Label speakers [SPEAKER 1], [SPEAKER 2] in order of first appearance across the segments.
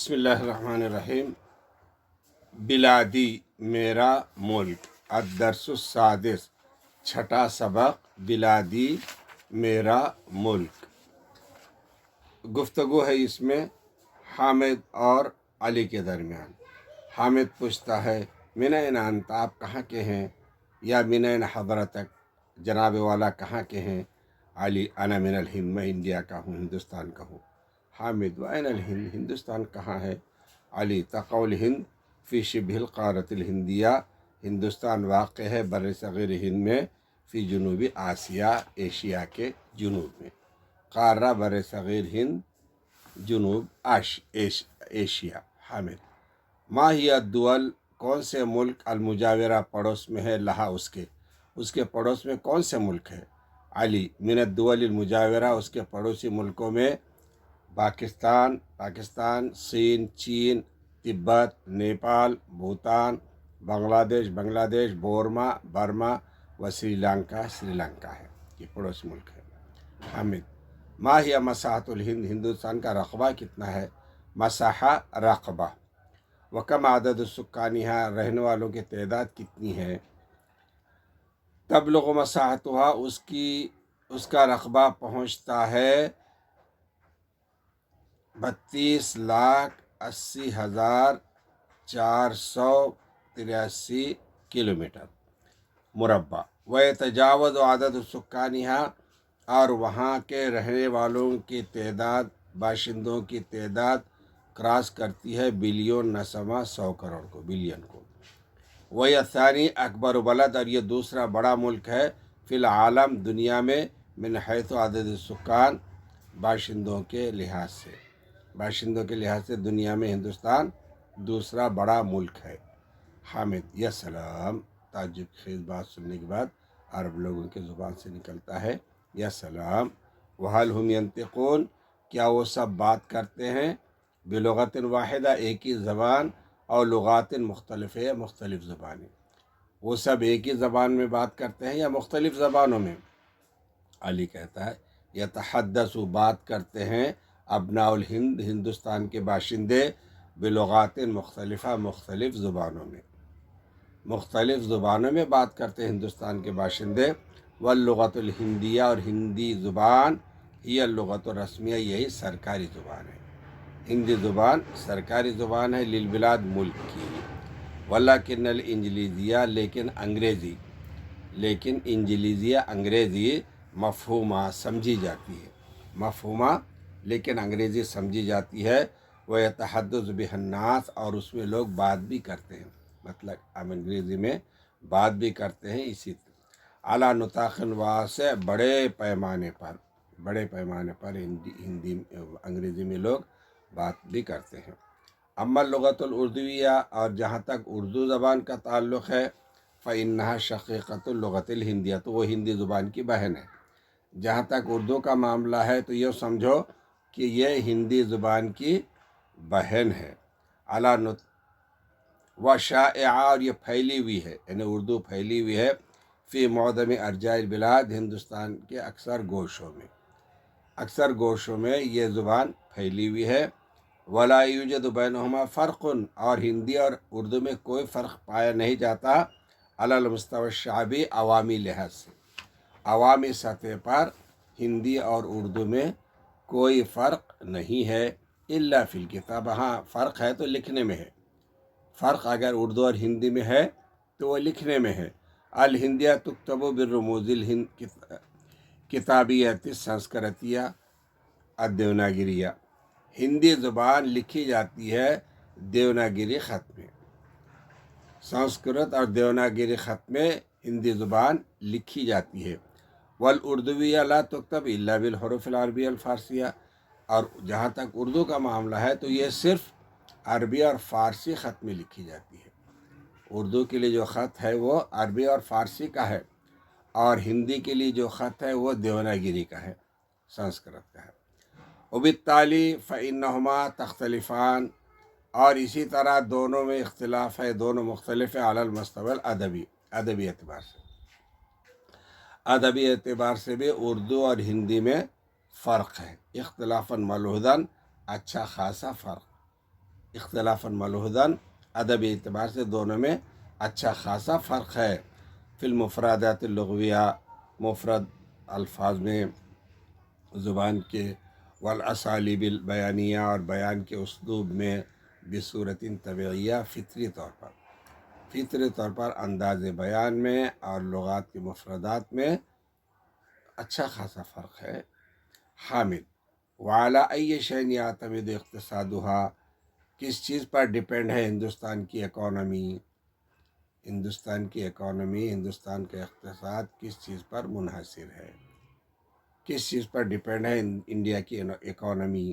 [SPEAKER 1] बिस्मिल्लाहिर्रहमानिर्रहीम। बिलादी मेरा मुल्क। अद-दर्स-उस-सादिस, छठा सबक। बिलादी मेरा मुल्क। गुफ्तगू है इसमें हामिद और अली के दरमियान। हामिद पूछता है, मिन ऐन अंत, आप कहाँ के हैं? या मिन ऐन हज़रतक, जनाब वाला कहाँ के हैं? अली, अना मिनल हिंद, मैं इंडिया का हूँ, हिंदुस्तान का हूँ। हामिद, व ऐनल हिंद, हिंदुस्तान कहाँ है? अली, तक़ौल हिंद फ़ी शिब्हिल क़ारतिल हिंदिया, हिंदुस्तान वाक़ है बर्र सग़ीर हिंद में, फ़ी जुनूबी आसिया, एशिया के जुनूब में। क़ारा बर्र सग़ीर हिंद, जुनूब एशिया। हामिद, मा हिया दुअल, कौन से मुल्क, अलमुजाविरा, पड़ोस में है, लहा, उसके पड़ोस में कौन से मुल्क है? अली, मिनद दुअल मुजाविरा, उसके पड़ोसी मुल्कों में पाकिस्तान, चीन, तिब्बत, नेपाल, भूटान, बांग्लादेश, बर्मा व श्रीलंका है। ये पड़ोसी मुल्क है। हामिद, मा हिया मसाहतुल हिंद, हिंदुस्तान का रकबा कितना है? मसाहा, रकबा। व कम आदद सुक्कानिहा, रहने वालों की तादाद कितनी है? तबलुगु मसाहतुहा, उसका रकबा पहुँचता है 32,80,483 किलोमीटर मुरब्बा। व तजावज़ आदद सुक्कानिहा, और वहाँ के रहने वालों की तादाद, बाशिंदों की तादाद क्रॉस करती है बिलियन नसमा, 100 करोड़ को, बिलियन को। वह थानी अकबर बलद, और ये दूसरा बड़ा मुल्क है, फिल आलम, दुनिया में, मिन हैथु आदद सुक्कान, बाशिंदों के लिहाज से दुनिया में हिंदुस्तान दूसरा बड़ा मुल्क है। हामिद, या सलाम, ताज्जुब खेज़ बात सुनने के बाद अरब लोगों के ज़ुबान से निकलता है, या सलाम। वहल हुम यंतिकून, क्या वो सब बात करते हैं? बिलुगतिन वाहिदा, एक ही ज़बान, और लुगातिन मुख्तलिफ़ है, मुख्तलिफ़ ज़बानें। वो सब एक ही ज़बान में बात करते हैं या मुख्तलिफ़ ज़बानों में? अली कहता है, यतहद्दसु, बात करते हैं, अबनाउल हिंद, हिंदुस्तान के बाशिंदे, बिलुगातिन मुख्तलिफ़ा, मुख्तलिफ़ ज़ुबानों में बात करते हैं हिंदुस्तान के बाशिंदे। वल्लुगतुल हिंदिया, और हिंदी ज़ुबान, हिय लुगतुर रस्मिया, यही सरकारी ज़ुबान है। हिंदी ज़ुबान सरकारी ज़ुबान है लिलबिलाद, मुल्क की। वलाकिन्नल इंजलीज़िया, लेकिन इंजलीज़िया, अंग्रेज़ी, मफ़हूमा, समझी जाती है। मफ़हूमा, लेकिन अंग्रेज़ी समझी जाती है। वह यतहद्दस बिहन्नास, और उसमें लोग बात भी करते हैं, मतलब हम अंग्रेज़ी में बात भी करते हैं। इसी अला नुताखिन वासे, बड़े पैमाने पर हिंदी अंग्रेज़ी में लोग बात भी करते हैं। अम्मा लुगतुल उर्दुविया, और जहाँ तक उर्दू ज़बान का ताल्लुक़ है, फ़इन्नहा शक़ीक़तुल लुगतिल हिंदिया, तो वो हिंदी ज़ुबान की बहन है। जहाँ तक उर्दू का मामला है तो ये समझो कि ये हिंदी ज़ुबान की बहन है। अला नुत व शाइआ, और ये फैली हुई है, यानी उर्दू फैली हुई है, फ़ी मौदम अर्जाइल बिलाद, हिंदुस्तान के अक्सर गोशों में ये ज़ुबान फैली हुई है। वला यूजद बैनहुमा फ़र्क़ुन, और हिंदी और उर्दू में कोई फ़र्क पाया नहीं जाता, अलल मुस्तवा शाबी, अवामी लिहाज से, अवामी सतह पर हिंदी और उर्दू में कोई फ़र्क नहीं है। इल्ला फ़िल किताब, हाँ फ़र्क है तो लिखने में है। फ़र्क अगर उर्दू और हिंदी में है तो वो लिखने में है। अल हिंदिया तुक्तबु बिर्रमूज़िल हिंद किताबियत संस्कृतिया देवनागिरिया, हिंदी ज़ुबान लिखी जाती है देवनागिरी ख़त में। संस्कृत और देवनागिरी ख़त में हिंदी ज़ुबान लिखी जाती है। वल उर्दुविया ला तुक्तब इल्ला बिल हुरूफ़िल अरबिया अल फ़ारसिया, और जहाँ तक उर्दू का मामला है तो ये सिर्फ़ अरबी और फ़ारसी ख़त में लिखी जाती है। उर्दू के लिए जो ख़त है वो अरबी और फ़ारसी का है, और हिंदी के लिए जो ख़त है वो देवनागिरी का है, संस्कृत का है। उबित्ताली फ़इन्नहुमा तख्तलिफ़ान, और इसी तरह दोनों में इख्तिलाफ़ है, दोनों मुख्तलिफ़ है, अलल मुस्तवल अदबी एतबार से भी उर्दू और हिंदी में फ़र्क है, इख्तिलाफ़न मलहूदन, अच्छा खासा फ़र्क। اختلافاً ملحوظاً، ادبی اعتبار سے دونوں میں اچھا خاصا فرق ہے. فی المفردات اللغویہ، مفرد الفاظ میں، زبان کے، والاسالیب البیانیہ، اور بیان کے اسلوب میں، بصورت طبیعیہ، فطری طور پر انداز بیان میں اور لغات کے مفردات میں اچھا خاصا فرق ہے. حامد: وعلی ای شیء یعتمد اقتصادها، کس چیز پر ڈپینڈ ہے ہندوستان کی اکانومی؟ ہندوستان کا اقتصاد کس چیز پر منحصر ہے؟ کس چیز پر ڈپینڈ ہے انڈیا کی اکانومی؟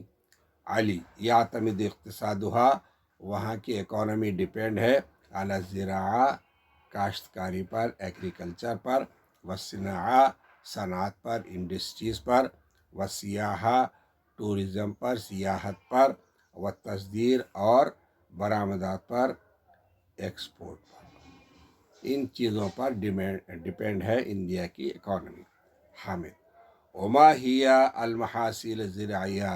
[SPEAKER 1] علی: یعتمد اقتصادها، وہاں کی اکانومی ڈپینڈ ہے علی الزراعہ، کاشتکاری پر، ایگریکلچر پر، والصناعہ، صنعت پر، انڈسٹریز پر، والسیاحہ، ٹورزم پر، سیاحت پر، والتصدیر، اور برآمدات پر، ایکسپورٹ پر. ان چیزوں پر ڈپینڈ ہے انڈیا کی اکانومی. حامد: وما ہی المحاصیل الزراعیہ،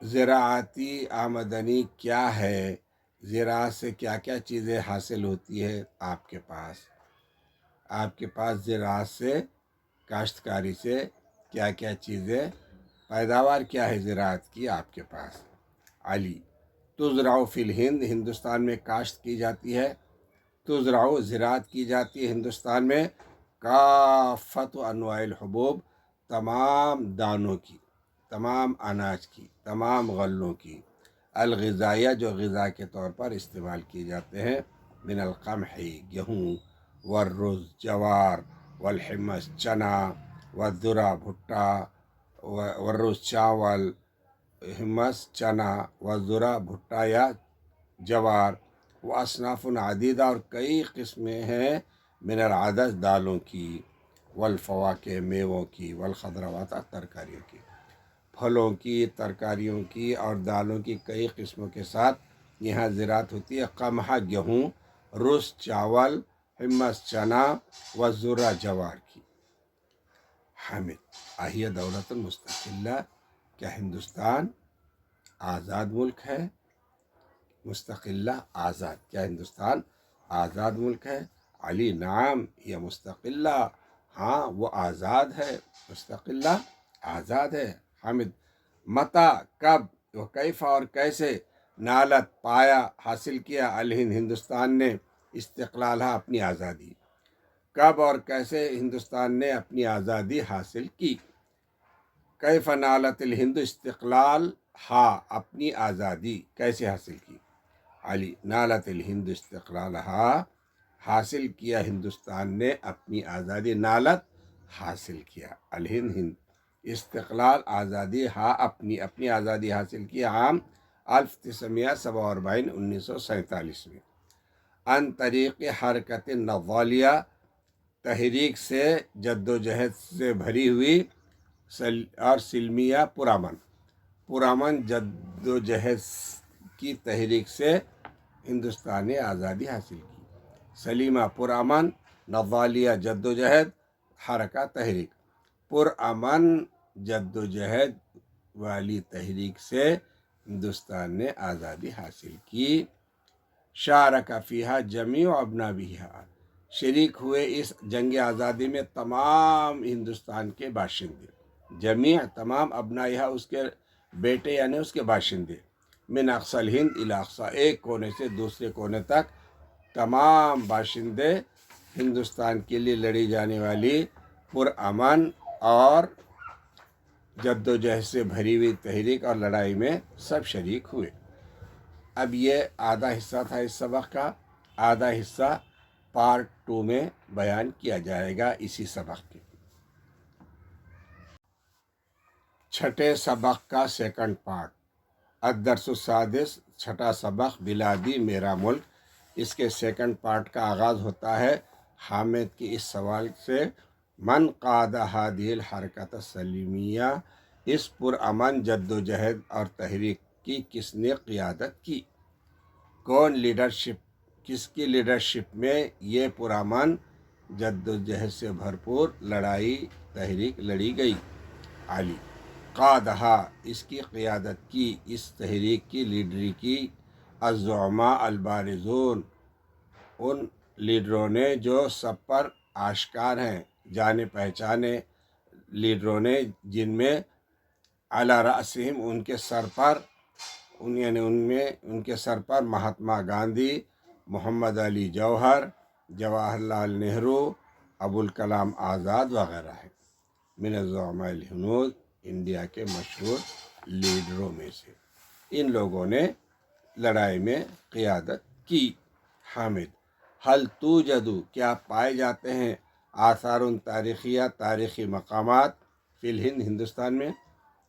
[SPEAKER 1] زراعتی آمدنی کیا ہے؟ زراعت سے کیا کیا چیزیں حاصل ہوتی ہے آپ کے پاس زراعت سے، کاشتکاری سے کیا کیا چیزیں، پیداوار کیا ہے زراعت کی آپ کے پاس؟ علی: تزرع فی الہند، ہندوستان میں کاشت کی جاتی ہے. تزرع، زراعت کی جاتی ہے ہندوستان میں، کافت انواع الحبوب، تمام دانوں کی، تمام اناج کی، تمام غلوں کی، الغذائیہ، جو غذا کے طور پر استعمال کیے جاتے ہیں، من القمح، گیہوں، والرز، جوار، والحمص، چنا، والذرہ، بھٹا، والرز، چاول، حمص، چنا، والذرہ، بھٹا یا جوار، واصناف عدیدہ، اور کئی قسمیں ہیں، من العدس، دالوں کی، والفواکہ، میووں کی، والخضروات، ترکاریوں کی، پھلوں کی، ترکاریوں کی اور دالوں کی کئی قسموں کے ساتھ یہاں زراعت ہوتی ہے. قمح، گیہوں، رز، چاول، حمص، چنا، والذرہ، جوار کی. حامد: اہیہ دولت مستقلہ، کیا ہندوستان آزاد ملک ہے؟ مستقلہ، آزاد، کیا ہندوستان آزاد ملک ہے؟ علی: نعم یہ مستقلہ، ہاں وہ آزاد ہے، مستقلہ آزاد ہے. حامد: متى، کب، وکیف، اور کیسے، نالت، پایا، حاصل کیا، الہند، ہندوستان نے، استقلالہ، اپنی آزادی؟ کب اور کیسے ہندوستان نے اپنی آزادی حاصل کی؟ کیف نالت الہند استقلال، ہاں اپنی آزادی کیسے حاصل کی؟ علی: نالت الہند استقلالہا، حاصل کیا ہندوستان نے اپنی آزادی، نالت حاصل کیا، الہند، ہند، استقلال آزادی، ہاں اپنی آزادی حاصل کی عام 1947، 1947 میں. ان طریق حرکت نضالیہ، تحریک سے، جدوجہد سے بھری ہوئی، اور سلمیہ، پرامن جدوجہد کی تحریک سے ہندوستان نے آزادی حاصل کی. سلیمہ، پرامن، نضالیہ، جدوجہد، حرکہ، تحریک، پرامن جدوجہد والی تحریک سے ہندوستان نے آزادی حاصل کی. شارک فیہا جمیع ابنائہا، شریک ہوئے اس جنگ آزادی میں تمام ہندوستان کے باشندے. جمیع، تمام، ابنائہا، اس کے بیٹے یعنی اس کے باشندے. من اقصی الہند الی اقصی، ایک کونے سے دوسرے کونے تک تمام باشندے ہندوستان کے لیے لڑی جانے والی پرامن اور جدوجہد سے بھری ہوئی تحریک اور لڑائی میں سب شریک ہوئے. اب یہ آدھا حصہ تھا اس سبق کا، آدھا حصہ پارٹ 2 میں بیان کیا جائے گا اسی سبق کے. چھٹے سبق کا سیکنڈ پارٹ، الدرس السادس، چھٹا سبق، بلادی، میرا ملک. اس کے سیکنڈ پارٹ کا آغاز ہوتا ہے حامد کے اس سوال سے: من قاد هذه الحرکت السلمیہ، اس پرامن جدوجہد اور تحریک کی کس نے قیادت کی؟ کس کی لیڈرشپ میں یہ پرامن جدوجہد سے بھرپور لڑائی، تحریک لڑی گئی؟ علی: قادہا اس کی قیادت کی، اس تحریک کی لیڈری کی، الزعماء البارزون ان لیڈروں نے جو سب پر آشکار ہیں، جانے پہچانے لیڈروں نے، جن میں علی رأسہم ان کے سر پر یعنی ان کے سر پر مہاتما گاندھی، محمد علی جوہر، جواہر لال نہرو، ابوالکلام آزاد وغیرہ ہیں۔ من الزعماء الہنود انڈیا کے مشہور لیڈروں میں سے ان لوگوں نے لڑائی میں قیادت کی۔ حامد حل توجد کیا پائے جاتے ہیں آثار تاریخیہ تاریخی مقامات فی الہند ہندوستان میں،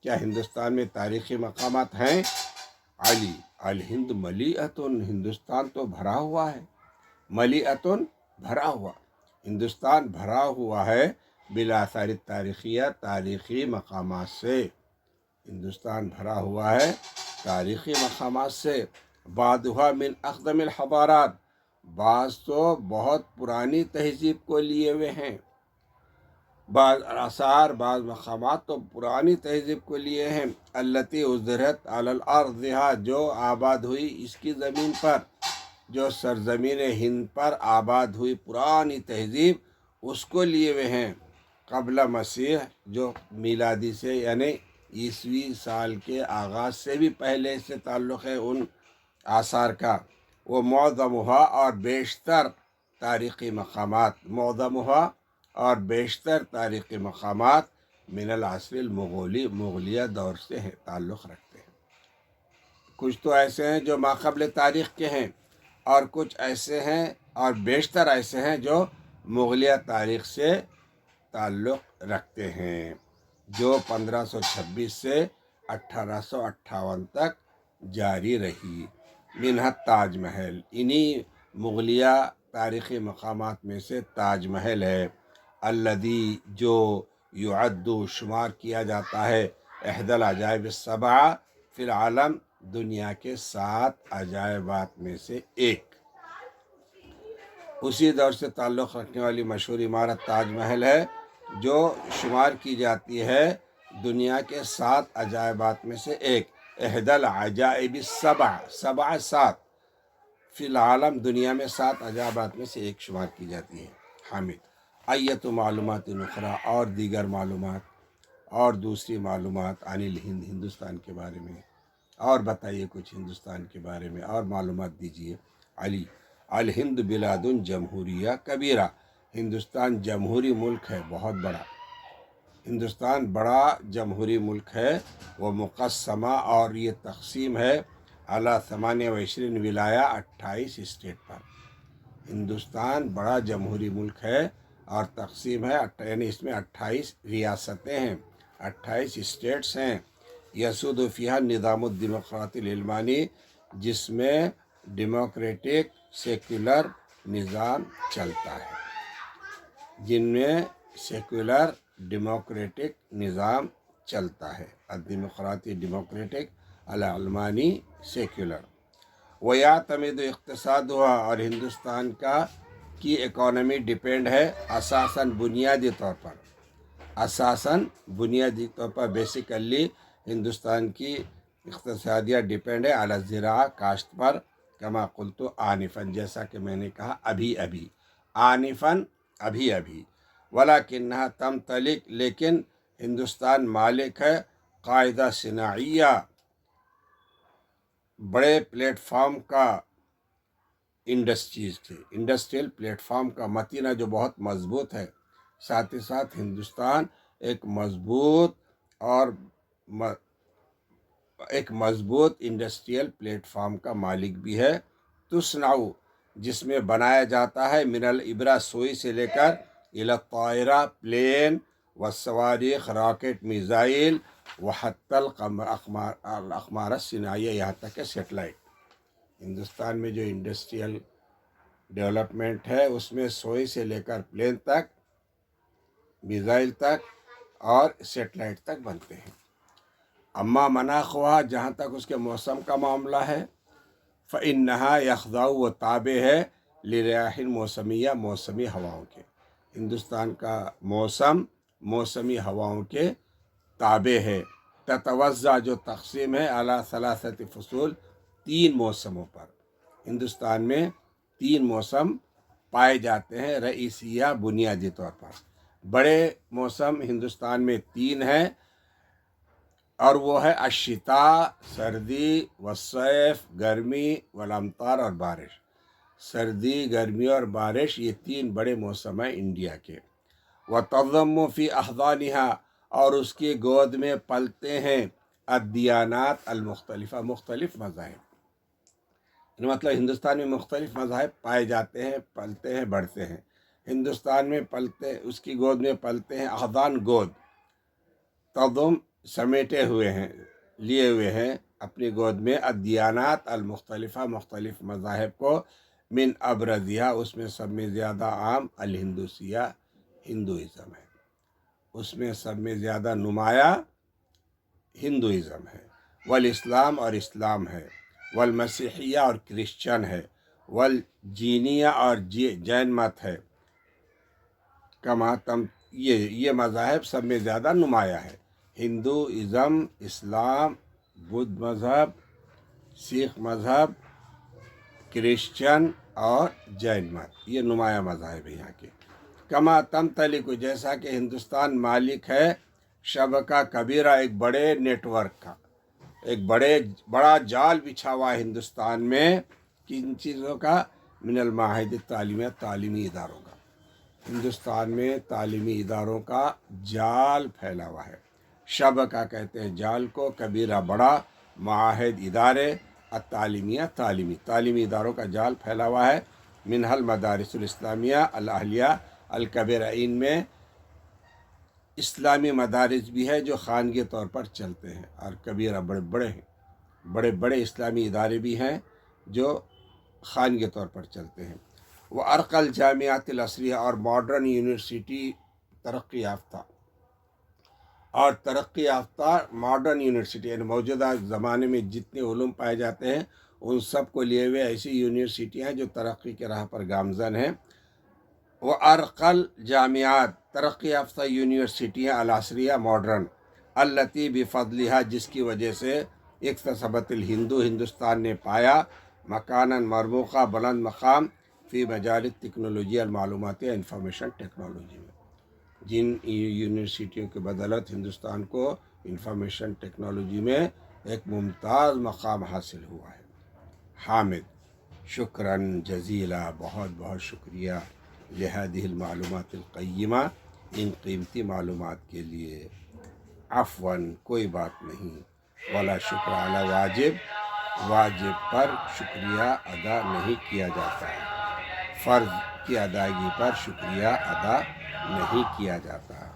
[SPEAKER 1] کیا ہندوستان میں تاریخی مقامات ہیں؟ علی الہند ملیئۃ ہندوستان تو بھرا ہوا ہے، ملیئۃ بھرا ہوا، ہندوستان بھرا ہوا ہے بالآثار تاریخیہ تاریخی مقامات سے، ہندوستان بھرا ہوا ہے تاریخی مقامات سے۔ بعضها من اقدم الحضارات بعض تو بہت پرانی تہذیب کو لیے ہوئے ہیں، بعض آثار بعض مقامات تو پرانی تہذیب کو لیے ہیں۔ التي ازدہرت علی الارض جو آباد ہوئی اس کی زمین پر، جو سرزمین ہند پر آباد ہوئی پرانی تہذیب اس کو لیے ہوئے ہیں۔ قبل مسیح جو میلادی سے یعنی عیسوی سال کے آغاز سے بھی پہلے سے تعلق ہے ان آثار کا۔ وہ معظمها اور بیشتر تاریخی مقامات، معظمها اور بیشتر تاریخی مقامات من العصر المغولی مغلیہ دور سے ہے تعلق رکھتے ہیں۔ کچھ تو ایسے ہیں جو ماقبل تاریخ کے ہیں، اور کچھ ایسے ہیں اور بیشتر ایسے ہیں جو مغلیہ تاریخ سے تعلق رکھتے ہیں، جو 1526 سے 1858 تک جاری رہی۔ منہا تاج محل انہی مغلیہ تاریخی مقامات میں سے تاج محل ہے۔ الذی جو یعد شمار کیا جاتا ہے احدی العجائب السبع فی العالم دنیا کے 7 عجائبات میں سے ایک۔ اسی دور سے تعلق رکھنے والی مشہور عمارت تاج محل ہے، جو شمار کی جاتی ہے دنیا کے 7 عجائبات میں سے ایک۔ احدی العجائب السبع، 7 فی العالم دنیا میں 7 عجائبات میں سے ایک شمار کی جاتی ہے۔ حامد ایت معلومات اخرى اور دیگر معلومات اور دوسری معلومات عن الہند ہندوستان کے بارے میں، اور بتائیے کچھ ہندوستان کے بارے میں اور معلومات دیجیے۔ علی الہند بلاد جمہوریہ کبیرہ ہندوستان جمہوری ملک ہے بہت بڑا، ہندوستان بڑا جمہوری ملک ہے۔ وہ مقسمہ اور یہ تقسیم ہے علی 28 ولایہ 28 اسٹیٹ پر۔ ہندوستان بڑا جمہوری ملک ہے اور تقسیم ہے یعنی اس میں 28 ریاستیں ہیں، 28 اسٹیٹس ہیں۔ یسود فیہا نظام الدیمقراطی العلمانی جس میں ڈیموکریٹک سیکولر نظام چلتا ہے، جن میں سیکولر ڈیموکریٹک نظام چلتا ہے، الدیمقراطی ڈیموکریٹک العلمانی سیکولر۔ وَيَعْتَمِدُ اقتصادها اور ہندوستان کی اکانومی ڈیپینڈ ہے اساساً بنیادی طور پر، اساساً بنیادی طور پر بیسیکلی ہندوستان کی اقتصادیہ ڈیپینڈ ہے علی الزراعہ کاشت پر، کما قلت آنفاً جیسا کہ میں نے کہا ابھی ابھی، آنفاً ابھی ابھی۔ ولیکنہا تمتلک لیکن ہندوستان مالک ہے قاعدہ صناعیہ بڑے پلیٹ فارم کا، انڈسٹریز کے انڈسٹریل پلیٹ فارم کا متینہ جو بہت مضبوط ہے، ساتھ ہی ساتھ ہندوستان ایک مضبوط انڈسٹریل پلیٹ فارم کا مالک بھی ہے۔ تصنع جس میں بنایا جاتا ہے من الابرہ سوئی سے لے کر الی الطائرہ پلین والصواريخ راکٹ میزائل وحتی الاقمار الصناعیہ یہاں تک کہ سیٹلائٹ۔ ہندوستان میں جو انڈسٹریل ڈیولپمنٹ ہے اس میں سوئی سے لے کر پلین تک، میزائل تک اور سیٹلائٹ تک بنتے ہیں۔ اما مناخها جہاں تک اس کے موسم کا معاملہ ہے، فإنها يخضع و تابع ہے لریاح موسمیہ موسمی ہواؤں کے، ہندوستان کا موسم موسمی ہواؤں کے تابع ہے۔ ततवज़्ज़ा जो तक़सीम है अला सलासत फ़सूल 3 मौसमों पर। हिंदुस्तान में 3 मौसम पाए जाते हैं रईसिया बुनियादी तौर पर। बड़े मौसम हिंदुस्तान में 3 हैं और वो है अशिता सर्दी व सैफ गर्मी वल अमतार और बारिश। सर्दी गर्मी और बारिश ये 3 बड़े मौसम हैं इंडिया के। व तज़म्मु फ़ी अहज़ानिहा और उसकी गोद में पलते हैं अद्दियानात अलमुख्तलिफ़ा मुख्तलिफ मज़ाहिब। मतलब हिंदुस्तान में मुख्तलिफ मज़ाहिब पाए जाते हैं, पलते हैं, बढ़ते हैं। हिंदुस्तान में पलते, उसकी गोद में पलते हैं अहज़ान गोद, तज़म समेटे हुए हैं, लिए हुए हैं अपनी गोद में अद्दियानात अलमुख्तलिफ़ा मुख्तलिफ मज़ाहिब को मिन अबरज़िहा उसमें सब में ज़्यादा आम अल हिंदूसिया हिंदुइज़म है, उसमें सब में ज़्यादा नुमाया हिंदुइज़म है। वल इस्लाम और इस्लाम है, वल मसीहिया और क्रिश्चन है, वल जीनिया और जैन मत है। कमा तम ये मज़ाहिब सब में ज़्यादा नुमाया है। हिंदुइज़म, इस्लाम, बुद्ध मज़हब, सिख मज़हब, क्रिश्चन और जैन मत, ये नुमाया मज़ाहिब है यहाँ के। कमा तम तलिक जैसा कि हिंदुस्तान मालिक है शब का कबीरा एक बड़े नेटवर्क का, एक बड़ा जाल बिछा हुआ है हिंदुस्तान में। किन चीज़ों का? मिनल माहिद तालीमी इदारों का। हिंदुस्तान में तालीमी इदारों का जाल फैला हुआ है। शब का कहते हैं जाल को, कबीरा बड़ा, माहिद इदारे, तालीमिया तालीमी इदारों का जाल फैला हुआ है। मिनहल मदारिसुल इस्लामिया अल अहलिया अल कबीरा, इनमें इस्लामी मदारिस भी है जो खानगी तौर पर चलते हैं, और कबीरा बड़े बड़े इस्लामी इदारे भी हैं जो खानगी तौर पर चलते हैं। वह अरकल जामियातिल असरिया और मॉडर्न यूनिवर्सिटी तरक्की याफ्ता मॉडर्न यूनिवर्सिटी, यानी मौजूदा ज़माने में जितने उलूम पाए जाते हैं उन सब को लिए हुए ऐसी यूनिवर्सिटियाँ जो तरक्की के राह पर गामज़न हैं। वह अरकल जामियात तरक्की याफ्ता यूनिवर्सिटियाँ अल-असरिया मॉडर्न अल्लती बिफ़ज़लिहा जिसकी वजह से इक्तसबतिल हिंदुस्तान ने पाया मकानन मरमूक़ा बुलंद मकाम फ़ी मजाल टेक्नोलॉजी और मालूमात इंफॉर्मेशन टेक्नोलॉजी में। जिन यूनिवर्सिटियों के बदौलत हिंदुस्तान को इंफॉर्मेशन टेक्नोलॉजी में एक मुमताज़ मकाम हासिल हुआ है। हामिद शुक्रन जज़ीला, बहुत बहुत शुक्रिया लिहादिहिल मालूमातिल क़य्यिमा, इन कीमती मालूमात के लिए। अफ़वन कोई बात नहीं, वला शुक्र अला वाजिब पर शुक्रिया अदा नहीं किया जाता है, फ़र्ज़ की अदायगी पर शुक्रिया अदा नहीं किया जाता है।